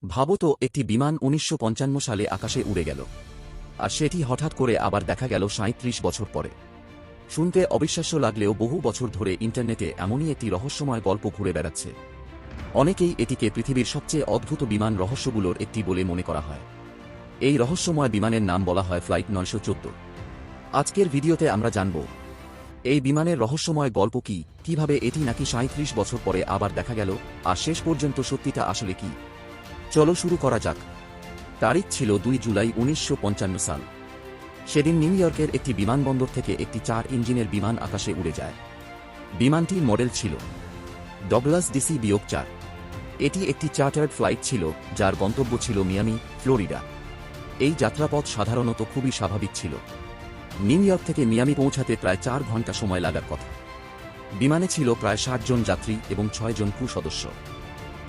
ভাবো তো, একটি বিমান ১৯৫৫ সালে আকাশে উড়ে গেল, আর সেটি হঠাৎ করে আবার দেখা গেল ৩৭ বছর পরে। শুনতে অবিশ্বাস্য লাগলেও বহু বছর ধরে ইন্টারনেটে এমনই একটি রহস্যময় গল্প ঘুরে বেড়াচ্ছে। অনেকেই এটিকে পৃথিবীর সবচেয়ে অদ্ভুত বিমান রহস্যগুলোর একটি বলে মনে করা হয়। এই রহস্যময় বিমানের নাম বলা হয় ফ্লাইট ৯১৪। আজকের ভিডিওতে আমরা জানব এই বিমানের রহস্যময় গল্প কি, কিভাবে এটি নাকি ৩৭ বছর পরে আবার দেখা গেল, আর শেষ পর্যন্ত সত্যিটা আসলে কি। চলো শুরু করা যাক। তারিখ ছিল ২ জুলাই ১৯৫৫ সাল। সেদিন নিউ ইয়র্কের একটি বিমানবন্দর থেকে একটি ৪ ইঞ্জিনের বিমান আকাশে উড়ে যায়। বিমানটির মডেল ছিল ডগলাস DC-4। এটি একটি চার্টার্ড ফ্লাইট ছিল, যার গন্তব্য ছিল মিয়ামি, ফ্লোরিডা। এই যাত্রাপথ সাধারণত খুবই স্বাভাবিক ছিল। নিউ ইয়র্ক থেকে মিয়ামি পৌঁছাতে প্রায় ৪ ঘন্টা সময় লাগার কথা। বিমানে ছিল প্রায় ৬০ জন যাত্রী এবং ৬ জন ক্রু সদস্য।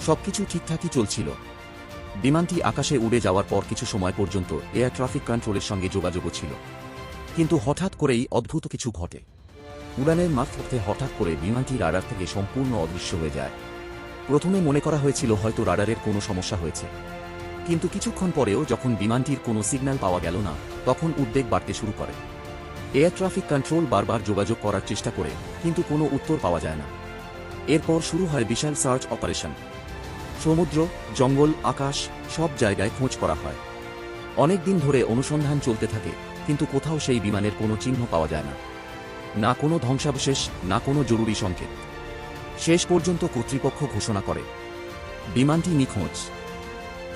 সবকিছু ঠিকঠাকই চলছিল। বিমানটি আকাশে উড়ে যাওয়ার পর কিছু সময় পর্যন্ত এয়ার ট্রাফিক কন্ট্রোলের সঙ্গে যোগাযোগও ছিল। কিন্তু হঠাৎ করেই অদ্ভুত কিছু ঘটে। উড়ানের মাঝপথে হঠাৎ করে বিমানটি রাডার থেকে সম্পূর্ণ অদৃশ্য হয়ে যায়। প্রথমে মনে করা হয়েছিল হয়তো রাডারের কোনো সমস্যা হয়েছে, কিন্তু কিছুক্ষণ পরেও যখন বিমানটির কোনো সিগন্যাল পাওয়া গেল না, তখন উদ্বেগ বাড়তে শুরু করে। এয়ার ট্রাফিক কন্ট্রোল বারবার যোগাযোগ করার চেষ্টা করে, কিন্তু কোনো উত্তর পাওয়া যায় না। এরপর শুরু হয় বিশাল সার্চ অপারেশন। সমুদ্র, জঙ্গল, আকাশ, সব জায়গায় খোঁজ করা হয়। অনেক দিন ধরে অনুসন্ধান চলতে থাকে, কিন্তু কোথাও সেই বিমানের কোনো চিহ্ন পাওয়া যায় না। না কোনো ধ্বংসাবশেষ, না কোনো জরুরি সংকেত। শেষ পর্যন্ত কর্তৃপক্ষ ঘোষণা করে বিমানটি নিখোঁজ।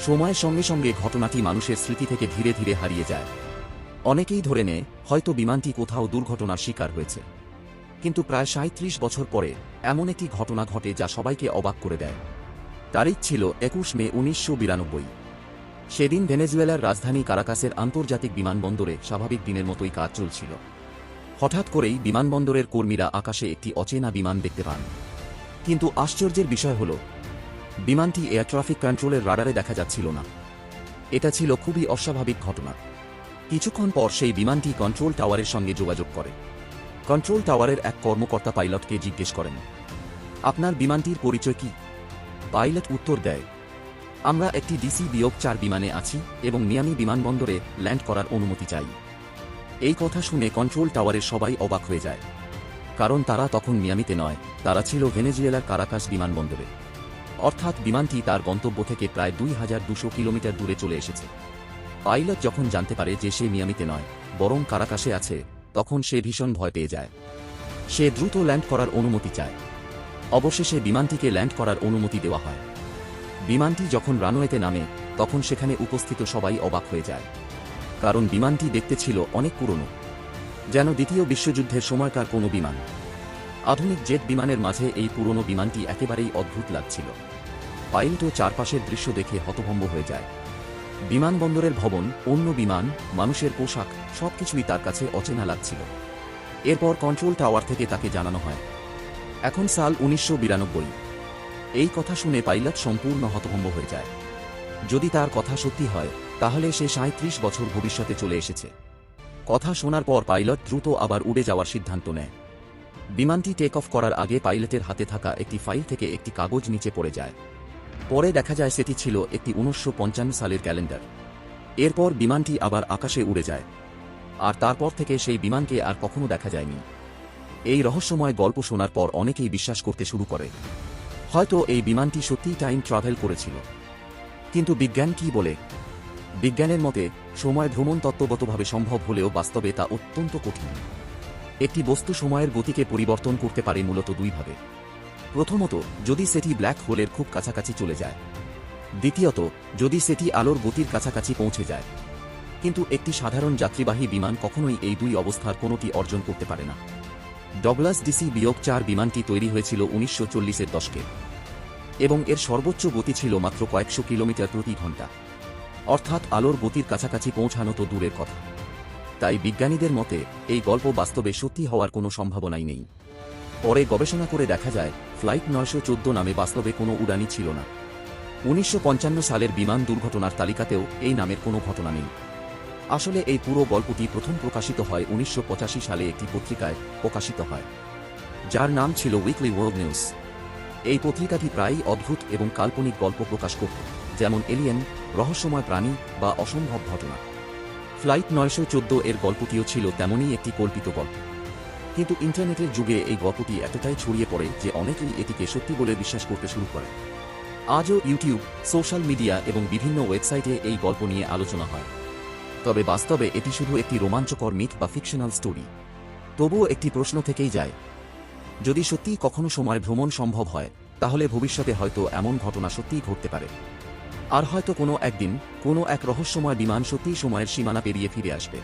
সময়ের সঙ্গে সঙ্গে ঘটনাটি মানুষের স্মৃতি থেকে ধীরে ধীরে হারিয়ে যায়। অনেকেই ধরে নেয় হয়তো বিমানটি কোথাও দুর্ঘটনার শিকার হয়েছে। কিন্তু প্রায় ৩৭ বছর পরে এমন একটি ঘটনা ঘটে যা সবাইকে অবাক করে দেয়। তারিখ ছিল ২১ মে ১৯৯২। সেদিন ভেনেজুয়েলার রাজধানী কারাকাসের আন্তর্জাতিক বিমানবন্দরে স্বাভাবিক দিনের মতোই কাজ চলছিল। হঠাৎ করেই বিমানবন্দরের কর্মীরা আকাশে একটি অচেনা বিমান দেখতে পান। কিন্তু আশ্চর্যের বিষয় হল, বিমানটি এয়ার ট্রাফিক কন্ট্রোলের রাডারে দেখা যাচ্ছিল না। এটা ছিল খুবই অস্বাভাবিক ঘটনা। কিছুক্ষণ পর সেই বিমানটি কন্ট্রোল টাওয়ারের সঙ্গে যোগাযোগ করে। কন্ট্রোল টাওয়ারের এক কর্মকর্তা পাইলটকে জিজ্ঞেস করেন, আপনার বিমানটির পরিচয় কি? পাইলট উত্তর দেয়, আমরা একটি DC-4 বিমানে আছি এবং মিয়ামি বিমানবন্দরে ল্যান্ড করার অনুমতি চাই। এই কথা শুনে কন্ট্রোল টাওয়ারের সবাই অবাক হয়ে যায়, কারণ তারা তখন মিয়ামিতে নয়, তারা ছিল ভেনেজুয়েলার কারাকাস বিমানবন্দরে। অর্থাৎ বিমানটি তার গন্তব্য থেকে প্রায় ২,২০০ কিলোমিটার দূরে চলে এসেছে। পাইলট যখন জানতে পারে যে সে মিয়ামিতে নয়, বরং কারাকাসে আছে, তখন সে ভীষণ ভয় পেয়ে যায়। সে দ্রুত ল্যান্ড করার অনুমতি চায়। অবশেষে বিমানটিকে ল্যান্ড করার অনুমতি দেওয়া হয়। বিমানটি যখন রানওয়েতে নামে, তখন সেখানে উপস্থিত সবাই অবাক হয়ে যায়, কারণ বিমানটি দেখতে ছিল অনেক পুরনো, যেন দ্বিতীয় বিশ্বযুদ্ধের সময়কার কোনো বিমান। আধুনিক জেট বিমানের মাঝে এই পুরনো বিমানটি একেবারেই অদ্ভুত লাগছিল। পাইলটও চারপাশের দৃশ্য দেখে হতভম্ব হয়ে যায়। বিমানবন্দরের ভবন, অন্য বিমান, মানুষের পোশাক, সবকিছুই তার কাছে অচেনা লাগছিল। এরপর কন্ট্রোল টাওয়ার থেকে তাকে জানানো হয়, এখন সাল ১৯৯২। এই কথা শুনে পাইলট সম্পূর্ণ হতভম্ব হয়ে যায়। যদি তার কথা সত্যি হয়, তাহলে সে ৩৭ বছর ভবিষ্যতে চলে এসেছে। কথা শোনার পর পাইলট দ্রুত আবার উড়ে যাওয়ার সিদ্ধান্ত নেয়। বিমানটি টেক অফ করার আগে পাইলটের হাতে থাকা একটি ফাইল থেকে একটি কাগজ নিচে পড়ে যায়। পরে দেখা যায় সেটি ছিল একটি ১৯৫৫ সালের ক্যালেন্ডার। এরপর বিমানটি আবার আকাশে উড়ে যায়, আর তারপর থেকে সেই বিমানকে আর কখনো দেখা যায়নি। এই রহস্যময় গল্প শোনার পর অনেকেই বিশ্বাস করতে শুরু করে হয়তো এই বিমানটি সত্যিই টাইম ট্রাভেল করেছিল। কিন্তু বিজ্ঞান কি বলে? বিজ্ঞানের মতে, সময় ভ্রমণ তত্ত্বগতভাবে সম্ভব হলেও বাস্তবে তা অত্যন্ত কঠিন। একটি বস্তু সময়ের গতিকে পরিবর্তন করতে পারে মূলত দুইভাবে। প্রথমত, যদি সেটি ব্ল্যাক হোলের খুব কাছাকাছি চলে যায়। দ্বিতীয়ত, যদি সেটি আলোর গতির কাছাকাছি পৌঁছে যায়। কিন্তু একটি সাধারণ যাত্রীবাহী বিমান কখনোই এই দুই অবস্থার কোনোটি অর্জন করতে পারে না। ডগলাস DC-4 বিমানটি তৈরি হয়েছিল ১৯৪০-এর দশকে, এবং এর সর্বোচ্চ গতি ছিল মাত্র কয়েকশো কিলোমিটার প্রতি ঘন্টা। অর্থাৎ আলোর গতির কাছাকাছি পৌঁছানো তো দূরের কথা। তাই বিজ্ঞানীদের মতে এই গল্প বাস্তবে সত্যি হওয়ার কোনো সম্ভাবনাই নেই। পরে গবেষণা করে দেখা যায়, ফ্লাইট ৯১৪ নামে বাস্তবে কোনো উড়ানই ছিল না। ১৯৫৫ সালের বিমান দুর্ঘটনার তালিকাতেও এই নামের কোনো ঘটনা নেই। আসলে এই পুরো গল্পটি প্রথম প্রকাশিত হয় ১৯৮৫ সালে একটি পত্রিকায় প্রকাশিত হয়, যার নাম ছিল উইকলি ওয়ার্ল্ড নিউজ। এই পত্রিকাটি প্রায়ই অদ্ভুত এবং কাল্পনিক গল্প প্রকাশ করত। যেমন এলিয়েন, রহস্যময় প্রাণী বা অসম্ভব ঘটনা। ফ্লাইট 914 এর গল্পটিও ছিল তেমনই একটি কল্পিত গল্প। কিন্তু ইন্টারনেটের যুগে এই গল্পটি এতটাই ছড়িয়ে পড়ে যে অনেকেই এটিকে সত্যি বলে বিশ্বাস করতে শুরু করে। আজও ইউটিউব, সোশ্যাল মিডিয়া এবং বিভিন্ন ওয়েবসাইটে এই গল্প নিয়ে আলোচনা হয়। তবে বাস্তবে এটি শুধু একটি রোমাঞ্চকর মিথ বা ফিকশনাল স্টোরি। তবুও একটি প্রশ্ন থেকেই যায়, যদি সত্যিই কখনো সময় ভ্রমণ সম্ভব হয়, তাহলে ভবিষ্যতে হয়তো এমন ঘটনা সত্যিই ঘটতে পারে। আর হয়তো কোনো একদিন কোনো এক রহস্যময় বিমান সত্যিই সময়ের সীমানা পেরিয়ে ফিরে আসবে।